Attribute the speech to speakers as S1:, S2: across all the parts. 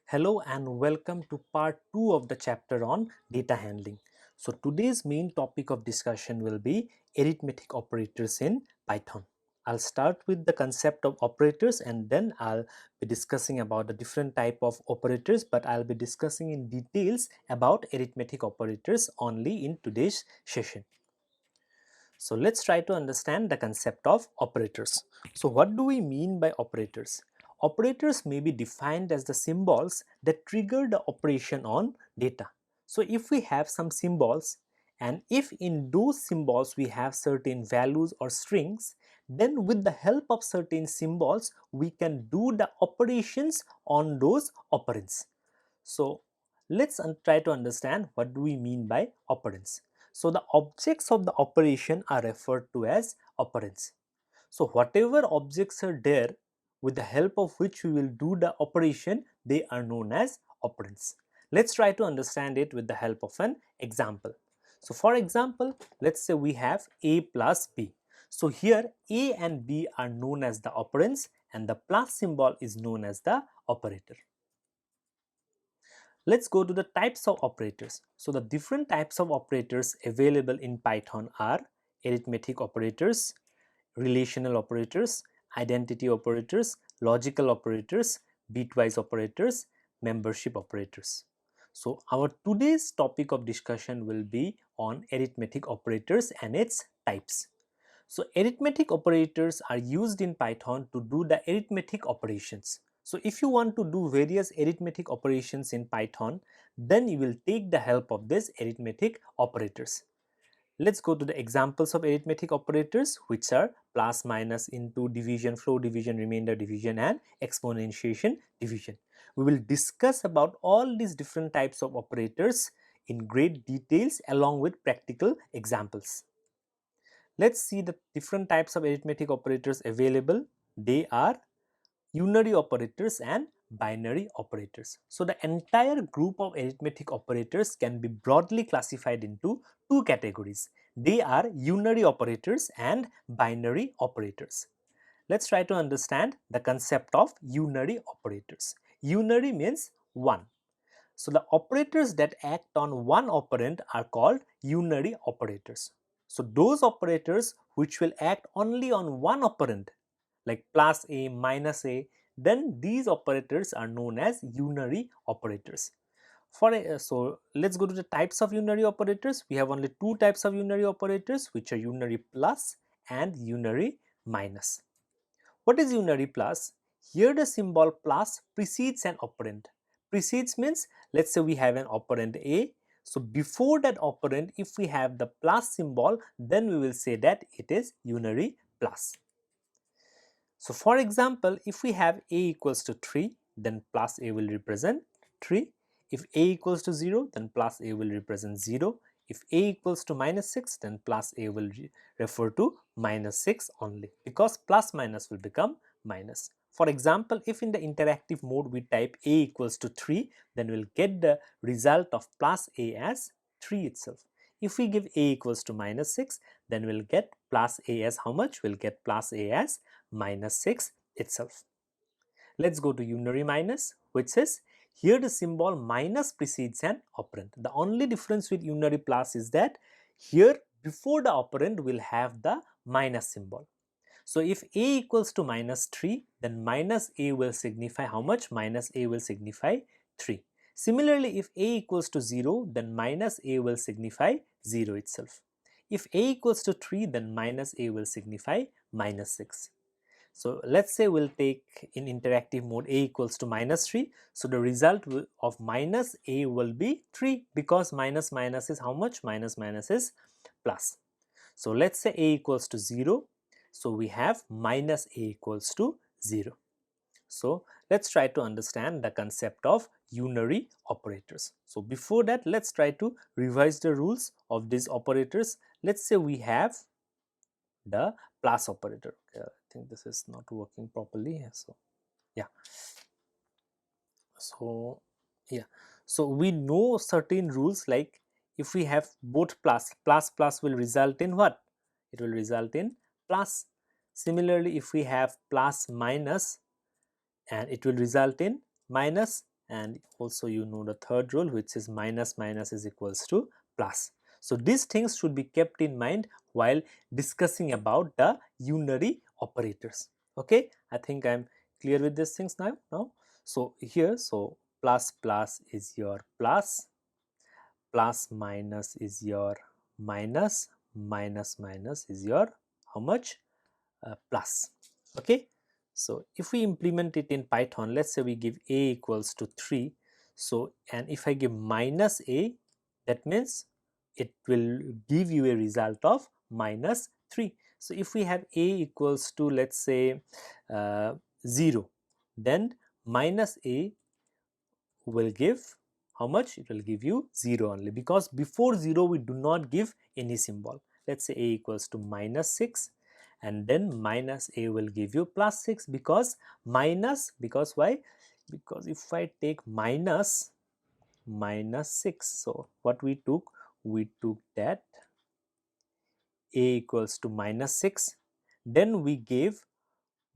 S1: Hello and welcome to part 2 of the chapter on data handling. So today's main topic of discussion will be arithmetic operators in Python. I'll start with the concept of operators and then I'll be discussing about the different type of operators, but I'll be discussing in details about arithmetic operators only in today's session. So let's try to understand the concept of operators. So what do we mean by operators? Operators may be defined as the symbols that trigger the operation on data. So if we have some symbols and if in those symbols we have certain values or strings, then with the help of certain symbols we can do the operations on those operands. So let's try to understand what do we mean by operands. So the objects of the operation are referred to as operands. So whatever objects are there with the help of which we will do the operation, they are known as operands. Let's try to understand it with the help of an example. So for example, let's say we have a plus b. So here a and b are known as the operands and the plus symbol is known as the operator. Let's go to the types of operators. So the different types of operators available in Python are arithmetic operators, relational operators, identity operators, logical operators, bitwise operators, membership operators. So our today's topic of discussion will be on arithmetic operators and its types. So arithmetic operators are used in Python to do the arithmetic operations. So if you want to do various arithmetic operations in Python, then you will take the help of these arithmetic operators. Let's go to the examples of arithmetic operators, which are plus, minus, into, division, flow division, remainder division and exponentiation division. We will discuss about all these different types of operators in great details along with practical examples. Let's see the different types of arithmetic operators available. They are unary operators and binary operators. So the entire group of arithmetic operators can be broadly classified into two categories. They are unary operators and binary operators. Let's try to understand the concept of unary operators. Unary means one. So the operators that act on one operand are called unary operators. So those operators which will act only on one operand like plus a, minus a, then these operators are known as unary operators. So let's go to the types of unary operators. We have only two types of unary operators, which are unary plus and unary minus. What is unary plus? Here the symbol plus precedes an operand. Precedes means, let's say we have an operand a. So before that operand, if we have the plus symbol, then we will say that it is unary plus. So for example, if we have a equals to 3, then plus a will represent 3. If a equals to 0, then plus a will represent 0. If a equals to minus 6, then plus a will refer to minus 6 only, because plus minus will become minus. For example, if in the interactive mode we type a equals to 3, then we will get the result of plus a as 3 itself. If we give a equals to minus 6, then we'll get plus a as how much? We'll get plus a as minus 6 itself. Let's go to unary minus, which says here the symbol minus precedes an operand. The only difference with unary plus is that here before the operand will have the minus symbol. So if a equals to minus 3, then minus a will signify how much? Minus a will signify 3. Similarly, if a equals to 0, then minus a will signify 0 itself. If a equals to 3, then minus a will signify minus 6. So let's say we'll take in interactive mode a equals to minus 3. So the result of minus a will be 3, because minus minus is how much? Minus minus is plus. So let's say a equals to 0. So we have minus a equals to 0. So let's try to understand the concept of unary operators. So before that, let's try to revise the rules of these operators. Let's say we have the plus operator. Okay, I think this is not working properly. So yeah. So we know certain rules, like if we have both plus plus will result in what? It will result in plus. Similarly, if we have plus minus, and it will result in minus, and also you know the third rule, which is minus minus is equals to plus. So these things should be kept in mind while discussing about the unary operators. Okay, I think I'm clear with these things now. So here, so plus plus is your plus, plus minus is your minus, minus minus is your how much, plus. Okay, so if we implement it in Python, let's say we give a equals to 3, so and if I give minus a, that means it will give you a result of minus 3. So if we have a equals to, let's say, 0, then minus a will give how much? It will give you 0 only, because before 0 we do not give any symbol. Let's say a equals to minus 6, and then minus a will give you plus 6, because minus, because why? Because if I take minus 6, so what we took? We took that a equals to minus 6, then we gave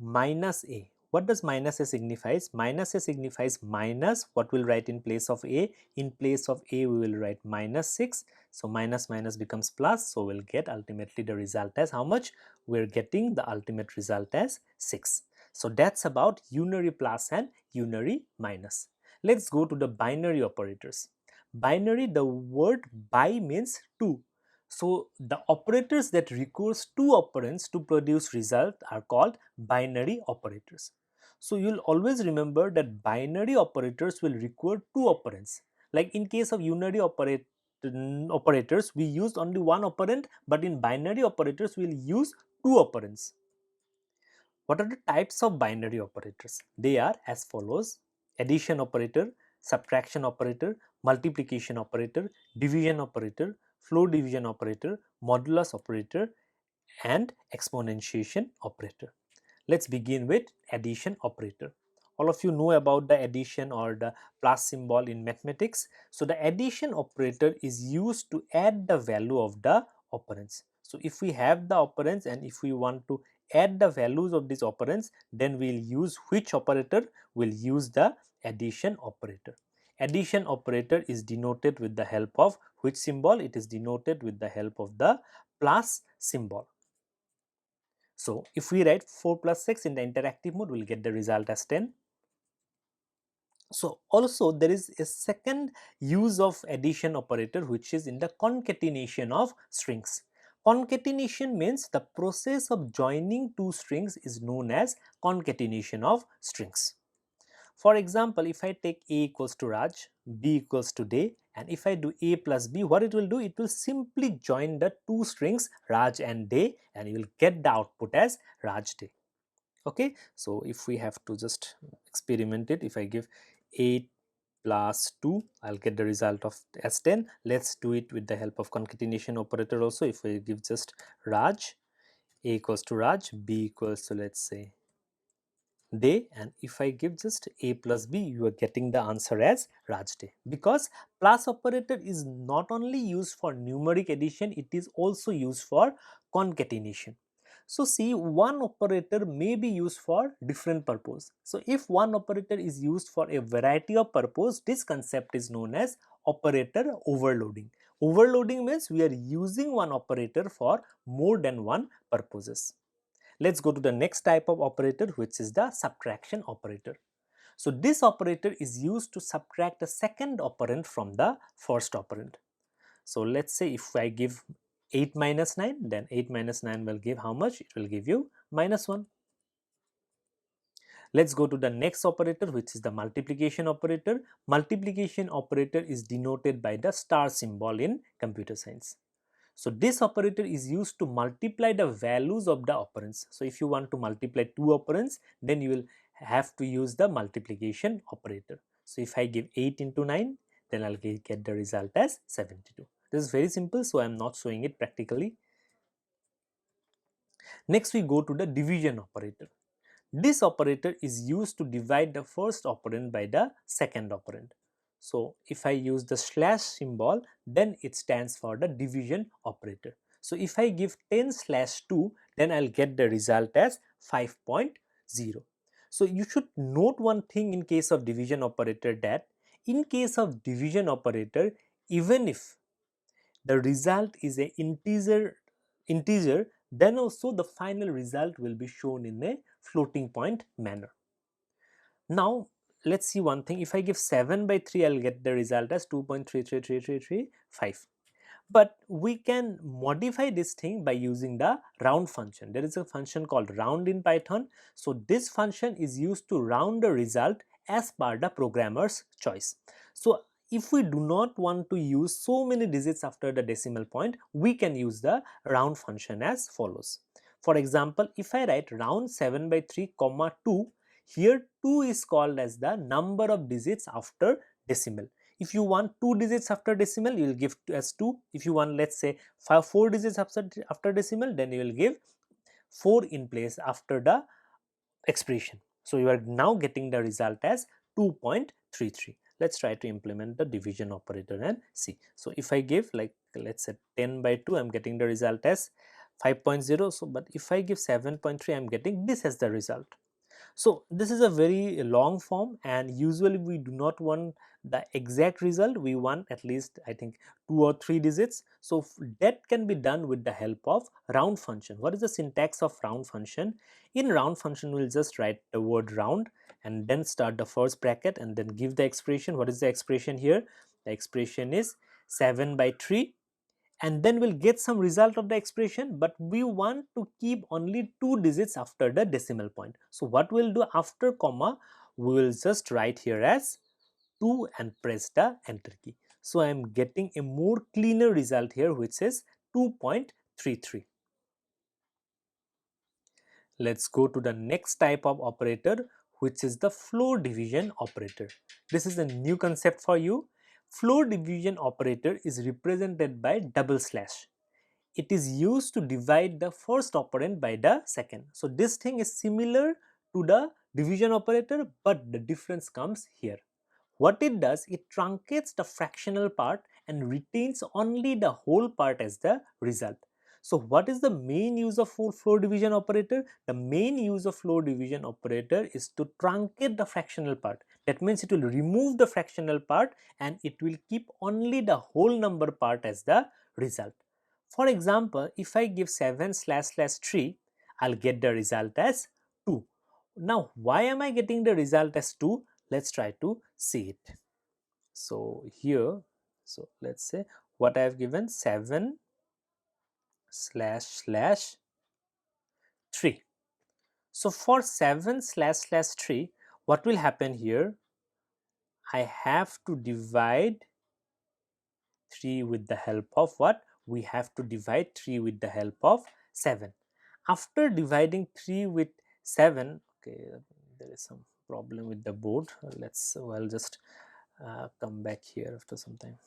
S1: minus a. What does minus a signifies? Minus a signifies minus, what we'll write in place of a? In place of a we will write minus 6. So minus minus becomes plus, so we'll get ultimately the result as how much? We're getting the ultimate result as 6. So that's about unary plus and unary minus. Let's go to the binary operators. Binary, the word bi means 2. So the operators that requires 2 operands to produce result are called binary operators. So you'll always remember that binary operators will require 2 operands. Like in case of unary operators, we use only 1 operand, but in binary operators we'll use 2 operands. What are the types of binary operators? They are as follows: addition operator, subtraction operator, multiplication operator, division operator, floor division operator, modulus operator, and exponentiation operator. Let's begin with addition operator. All of you know about the addition or the plus symbol in mathematics. So the addition operator is used to add the value of the operands. So if we have the operands and if we want to add the values of these operands, then we'll use which operator? We'll use the addition operator. Addition operator is denoted with the help of which symbol? It is denoted with the help of the plus symbol. So if we write 4 plus 6 in the interactive mode, we'll get the result as 10. So also there is a second use of addition operator, which is in the concatenation of strings. Concatenation means the process of joining two strings is known as concatenation of strings. For example, if I take A equals to Raj, B equals to Day, and if I do A plus B, what it will do? It will simply join the two strings Raj and Day, and you will get the output as Raj Day. Okay, so if we have to just experiment it, if I give 8 plus 2, I'll get the result of as 10. Let's do it with the help of concatenation operator also. If we give just Raj, A equals to Raj, B equals to, let's say, Day, and if I give just A plus B, you are getting the answer as Raj Day, because plus operator is not only used for numeric addition, it is also used for concatenation. So see, one operator may be used for different purpose. So if one operator is used for a variety of purpose, this concept is known as operator overloading. Overloading means we are using one operator for more than one purposes. Let's go to the next type of operator, which is the subtraction operator. So this operator is used to subtract the second operand from the first operand. So let's say if I give 8 minus 9, then 8 minus 9 will give how much? It will give you minus 1. Let's go to the next operator, which is the multiplication operator. Multiplication operator is denoted by the star symbol in computer science. So this operator is used to multiply the values of the operands. So if you want to multiply two operands, then you will have to use the multiplication operator. So if I give 8 into 9, then I'll get the result as 72. This is very simple, so I'm not showing it practically. Next we go to the division operator. This operator is used to divide the first operand by the second operand. So if I use the slash symbol, then it stands for the division operator. So if I give 10 slash 2, then I'll get the result as 5.0. So you should note one thing in case of division operator, that in case of division operator, even if the result is a integer, then also the final result will be shown in a floating point manner. Now let's see one thing. If I give 7 by 3, I'll get the result as 2.333335. But we can modify this thing by using the round function. There is a function called round in Python. So this function is used to round the result as per the programmer's choice. So if we do not want to use so many digits after the decimal point, we can use the round function as follows. For example, if I write round 7 by 3 comma 2, here 2 is called as the number of digits after decimal. If you want 2 digits after decimal, you will give as 2. If you want, let's say, 4 digits after decimal, then you will give 4 in place after the expression. So you are now getting the result as 2.33. Let's try to implement the division operator and see. So if I give, like, let's say 10 by 2, I'm getting the result as 5.0. So but if I give 7.3, I'm getting this as the result. So this is a very long form, and usually we do not want the exact result. We want at least, I think, 2 or 3 digits. So that can be done with the help of round function. What is the syntax of round function? In round function, we'll just write the word round and then start the first bracket and then give the expression. What is the expression here? The expression is 7 by 3, and then we'll get some result of the expression, but we want to keep only 2 digits after the decimal point. So what we'll do, after comma, we will just write here as 2 and press the enter key. So I am getting a more cleaner result here, which is 2.33. Let's go to the next type of operator, which is the floor division operator. This is a new concept for you. Floor division operator is represented by double slash. It is used to divide the first operand by the second. So this thing is similar to the division operator, but the difference comes here. What it does, it truncates the fractional part and retains only the whole part as the result. So what is the main use of floor division operator? The main use of floor division operator is to truncate the fractional part. That means it will remove the fractional part and it will keep only the whole number part as the result. For example, if I give 7 slash slash 3, I'll get the result as 2. Now, why am I getting the result as 2? Let's try to see it. So here, so let's say what I have given, 7 slash slash 3. So for 7 slash slash 3, what will happen here? I have to divide 3 with the help of what? We have to divide 3 with the help of 7. After dividing 3 with 7, okay, there is some problem with the board. Let's, well, just come back here after some time.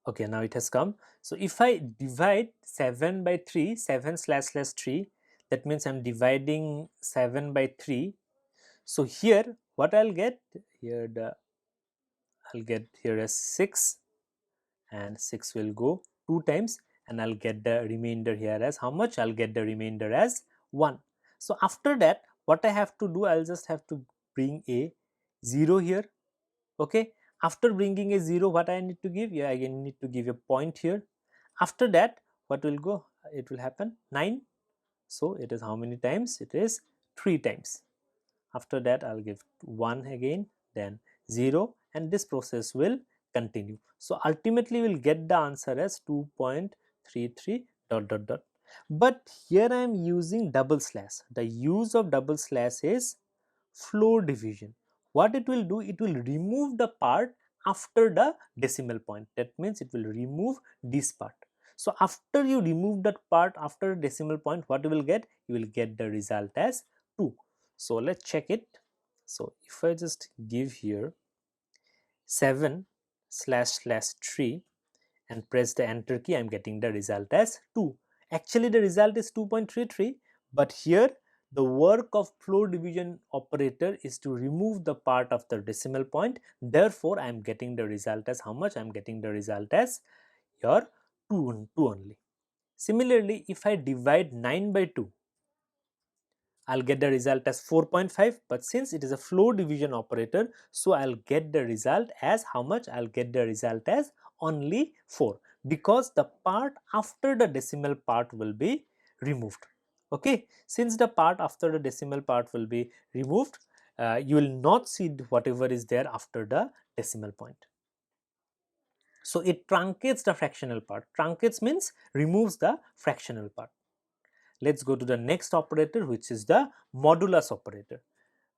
S1: Okay, now it has come. So if I divide 7 by 3, 7 slash slash 3, that means I'm dividing 7 by 3. So here what I'll get here, I'll get here as 6, and 6 will go 2 times, and I'll get the remainder here as how much? I'll get the remainder as 1. So after that, what I have to do, I'll just have to bring a 0 here. Okay, after bringing a 0, what I need to give? Yeah, again need to give a point here. After that, what will go? It will happen 9. So it is how many times? It is 3 times. After that, I'll give 1 again, then 0, and this process will continue. So ultimately we'll get the answer as 2.33 dot dot dot. But here I am using double slash. The use of double slash is floor division. What it will do, it will remove the part after the decimal point. That means it will remove this part. So after you remove that part after decimal point, what you will get? You will get the result as 2. So let's check it. So if I just give here 7 slash slash 3 and press the enter key, I'm getting the result as 2. Actually the result is 2.33, but here the work of floor division operator is to remove the part of the decimal point. Therefore I am getting the result as how much? I am getting the result as your 2 only. Similarly, if I divide 9 by 2, I'll get the result as 4.5, but since it is a floor division operator, so I'll get the result as how much? I'll get the result as only 4, because the part after the decimal part will be removed. Okay, since the part after the decimal part will be removed, you will not see whatever is there after the decimal point. So it truncates the fractional part. Truncates means removes the fractional part. Let's go to the next operator, which is the modulus operator.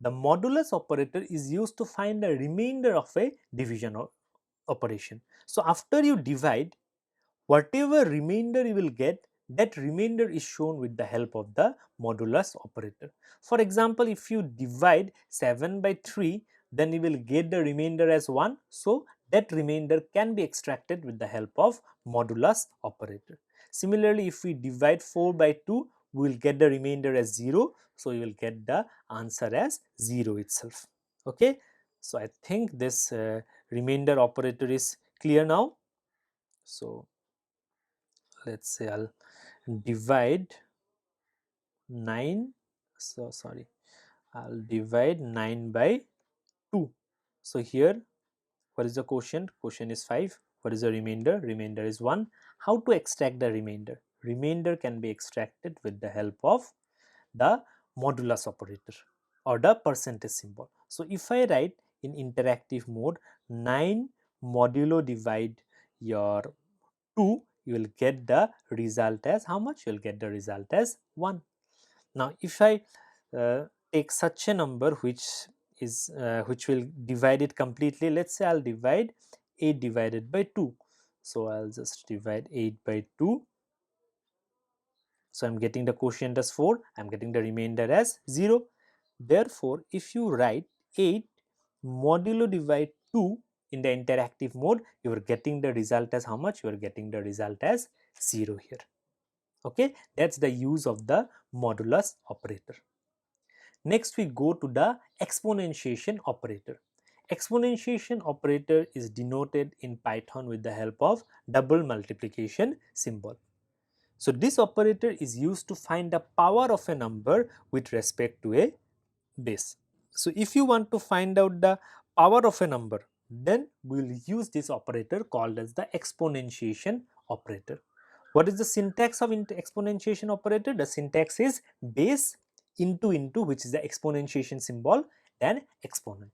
S1: The modulus operator is used to find the remainder of a division operation. So after you divide, whatever remainder you will get, that remainder is shown with the help of the modulus operator. For example, if you divide 7 by 3, then you will get the remainder as 1. So that remainder can be extracted with the help of modulus operator. Similarly, if we divide 4 by 2, we will get the remainder as 0. So you will get the answer as 0 itself. Okay. So I think this remainder operator is clear now. So let's say I'll divide 9, so sorry, I'll divide 9 by 2. So here, what is the quotient? Quotient is 5. What is the remainder? Remainder is 1. How to extract the remainder? Remainder can be extracted with the help of the modulus operator or the percentage symbol. So if I write in interactive mode 9 modulo divide your 2, you will get the result as how much? You will get the result as 1. Now if I take such a number which will divide it completely, let's say I'll divide 8 divided by 2. So I'll just divide 8 by 2. So I'm getting the quotient as 4, I'm getting the remainder as 0. Therefore, if you write 8 modulo divide 2 in the interactive mode, you are getting the result as how much? You are getting the result as 0 here. Okay, that's the use of the modulus operator. Next, we go to the exponentiation operator. Exponentiation operator is denoted in Python with the help of double multiplication symbol. So this operator is used to find the power of a number with respect to a base. So if you want to find out the power of a number, then we will use this operator called as the exponentiation operator. What is the syntax of exponentiation operator? The syntax is base into, which is the exponentiation symbol, then exponent.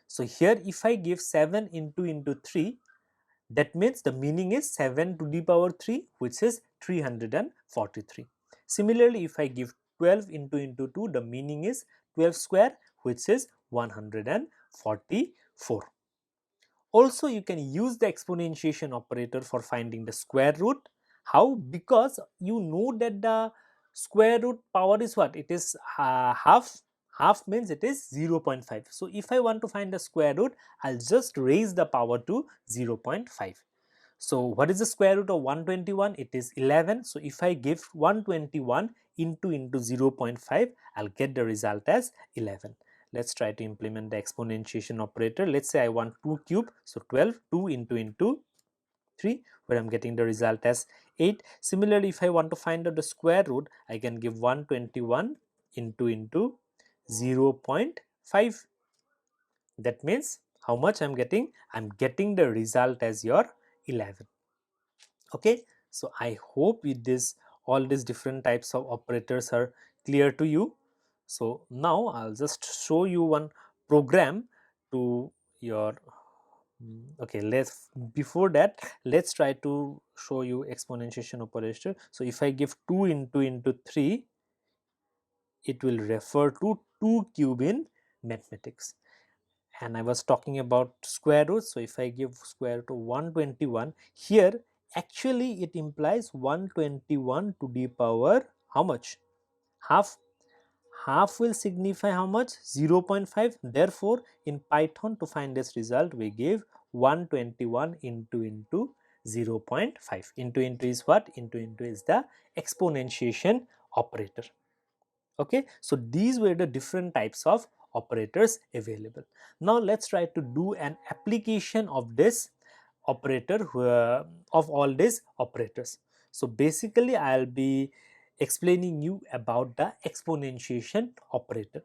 S1: So here if I give 7 into 3, that means the meaning is 7 to the power 3, which is 343. Similarly, if I give 12 into 2, the meaning is 12 square, which is 144. Also, you can use the exponentiation operator for finding the square root. How? Because you know that the square root power is what? It is half. Half means it is 0.5. So, if I want to find the square root, I'll just raise the power to 0.5. So, what is the square root of 121? It is 11. So, if I give 121 into 0.5, I'll get the result as 11. Let's try to implement the exponentiation operator. Let's say I want 2 cube. So, 12, 2 into 3, where I'm getting the result as 8. Similarly, if I want to find out the square root, I can give 121 into 0.5. That means how much I'm getting? I'm getting the result as your 11. Okay, so I hope with this all these different types of operators are clear to you. So now I'll just show you one program to your okay, let's before that let's try to show you exponentiation operator. So if I give 2 into 3, it will refer to 2 cube in mathematics. And I was talking about square root. So if I give square root of 121, here actually it implies 121 to the power how much? Half. Half will signify how much? 0.5. Therefore, in Python to find this result, we give 121 into 0.5. Into is what? Into is the exponentiation operator. Okay, so these were the different types of operators available. Now let's try to do an application of this operator of all these operators. So basically I'll be explaining you about the exponentiation operator.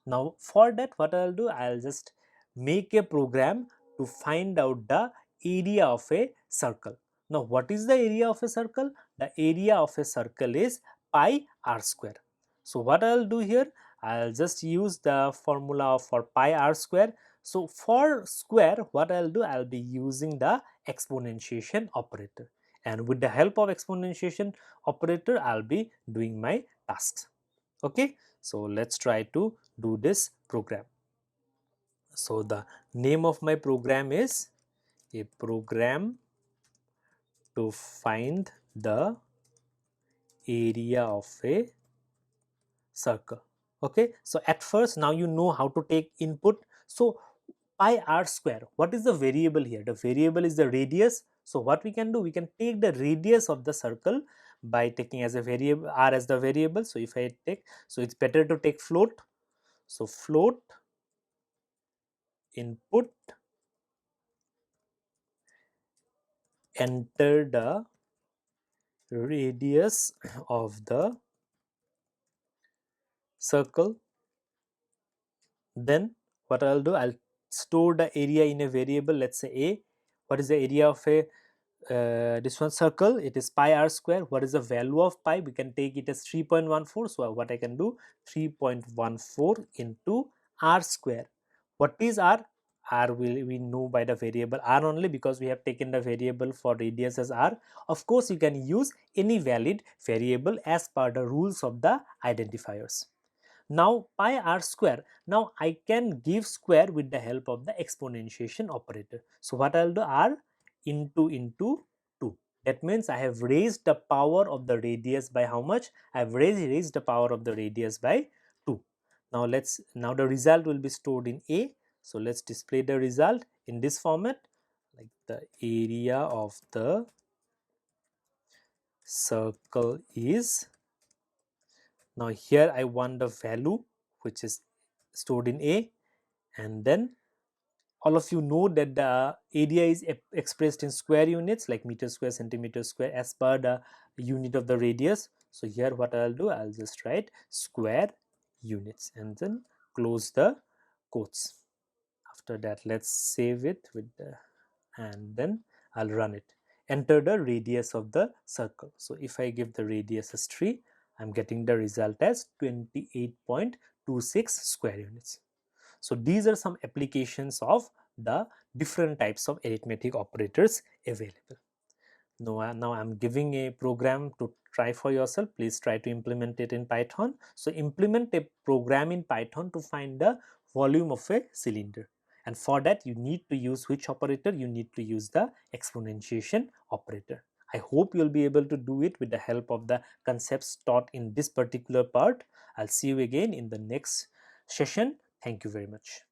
S1: Now for that, what I'll do, I'll just make a program to find out the area of a circle. Now what is the area of a circle? The area of a circle is pi r square. So what I'll do here, I'll just use the formula for pi r square. So for square, what I'll do, I'll be using the exponentiation operator, and with the help of exponentiation operator I'll be doing my tasks. Okay, so let's try to do this program. So the name of my program is a program to find the area of a circle. Okay, so at first, now you know how to take input. So pi r square, what is the variable here? The variable is the radius. So what we can do, we can take the radius of the circle by taking as a variable r as the variable. So if I take, so it's better to take float. So float input, enter the radius of the circle. Then what I'll do, I'll store the area in a variable, let's say a. What is the area of a this one circle? It is pi r square. What is the value of pi? We can take it as 3.14. So what I can do, 3.14 into r square. What is r? R will we know by the variable r only, because we have taken the variable for radius as r. Of course you can use any valid variable as per the rules of the identifiers. Now pi r square, now I can give square with the help of the exponentiation operator. So what I'll do, r into 2. That means I have raised the power of the radius by how much? I have raised the power of the radius by 2. Now the result will be stored in a. So let's display the result in this format, like the area of the circle is. Now here I want the value which is stored in a, and then all of you know that the area is expressed in square units like meter square, centimeter square, as per the unit of the radius. So here what I'll do, I'll just write square units and then close the quotes. After that, let's save it with the, and then I'll run it. Enter the radius of the circle. So if I give the radius as 3, I'm getting the result as 28.26 square units. So these are some applications of the different types of arithmetic operators available. Now I'm giving a program to try for yourself. Please try to implement it in Python. So implement a program in Python to find the volume of a cylinder. And for that you need to use which operator? You need to use the exponentiation operator. I hope you'll be able to do it with the help of the concepts taught in this particular part. I'll see you again in the next session. Thank you very much.